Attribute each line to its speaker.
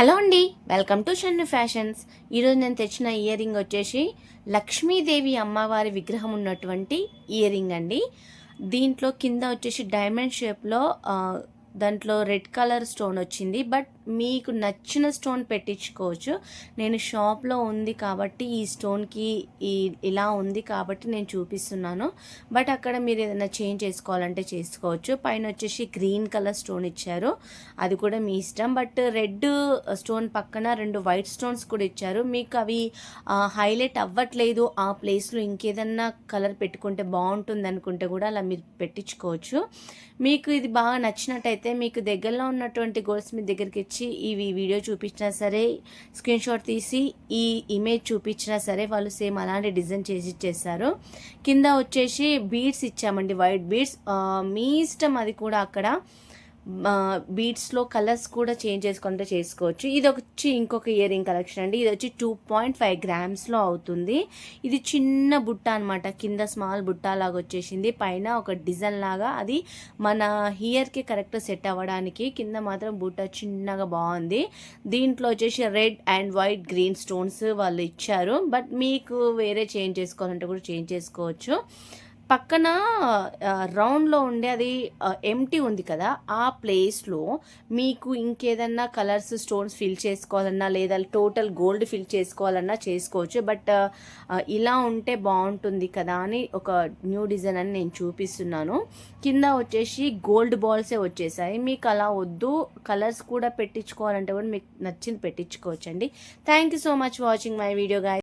Speaker 1: Hello అండి, welcome to Shannu fashions. ఈరోజు నేను తెచ్చిన ఇయర్ రింగ్ వచ్చేసి లక్ష్మీదేవి అమ్మవారి విగ్రహం ఉన్నటువంటి ఇయర్ రింగ్ అండి. దీంట్లో కింద వచ్చేసి డైమండ్ షేప్లో దాంట్లో రెడ్ కలర్ స్టోన్ వచ్చింది. బట్ మీకు నచ్చిన స్టోన్ పెట్టించుకోవచ్చు. నేను షాప్లో ఉంది కాబట్టి ఈ స్టోన్కి ఇలా ఉంది కాబట్టి నేను చూపిస్తున్నాను. బట్ అక్కడ మీరు ఏదైనా చేంజ్ చేసుకోవాలంటే చేసుకోవచ్చు. పైన వచ్చేసి గ్రీన్ కలర్ స్టోన్ ఇచ్చారు, అది కూడా మీ ఇష్టం. బట్ రెడ్ స్టోన్ పక్కన 2 వైట్ స్టోన్స్ కూడా ఇచ్చారు. మీకు అవి హైలైట్ అవ్వట్లేదు, ఆ ప్లేస్లో ఇంకేదన్నా కలర్ పెట్టుకుంటే బాగుంటుంది అనుకుంటే కూడా అలా మీరు పెట్టించుకోవచ్చు. మీకు ఇది బాగా నచ్చినట్టయితే మీకు దగ్గరలో ఉన్నటువంటి గోల్డ్ స్మిత్ దగ్గరికి ఇచ్చి ఈ వీడియో చూపించినా సరే, స్క్రీన్ షాట్ తీసి ఈ ఇమేజ్ చూపించినా సరే వాళ్ళు సేమ్ అలాంటి డిజైన్ చేసి ఇచ్చేస్తారు. కింద వచ్చేసి బీడ్స్ ఇచ్చామండి, వైట్ బీడ్స్. మీ ఇష్టం, అది కూడా అక్కడ బీడ్స్లో కలర్స్ కూడా చేంజ్ చేసుకుంటే చేసుకోవచ్చు. ఇది వచ్చి ఇంకొక ఇయర్ రింగ్ కలెక్షన్ అండి. ఇది వచ్చి 2.5 గ్రామ్స్లో అవుతుంది. ఇది చిన్న బుట్ట అనమాట, కింద స్మాల్ బుట్ట లాగా వచ్చేసింది, పైన ఒక డిజైన్ లాగా. అది మన హియర్కి కరెక్ట్ సెట్ అవ్వడానికి. కింద మాత్రం బుట్ట చిన్నగా బాగుంది. దీంట్లో వచ్చేసి red and white green stones వాళ్ళు ఇచ్చారు. బట్ మీకు వేరే చేంజ్ చేసుకోవాలంటే కూడా చేంజ్ చేసుకోవచ్చు. పక్కన రౌండ్లో ఉండే అది ఎంటీ ఉంది కదా, ఆ ప్లేస్లో మీకు ఇంకేదన్నా కలర్స్ స్టోన్స్ ఫిల్ చేసుకోవాలన్నా లేదా టోటల్ గోల్డ్ ఫిల్ చేసుకోవాలన్నా చేసుకోవచ్చు. బట్ ఇలా ఉంటే బాగుంటుంది కదా అని ఒక న్యూ డిజైన్ అని నేను చూపిస్తున్నాను. కింద వచ్చేసి గోల్డ్ బాల్సే వచ్చేసాయి. మీకు అలా వద్దు, కలర్స్ కూడా పెట్టించుకోవాలంటే కూడా మీకు నచ్చింది పెట్టించుకోవచ్చండి. Thank you so much watching my video guys.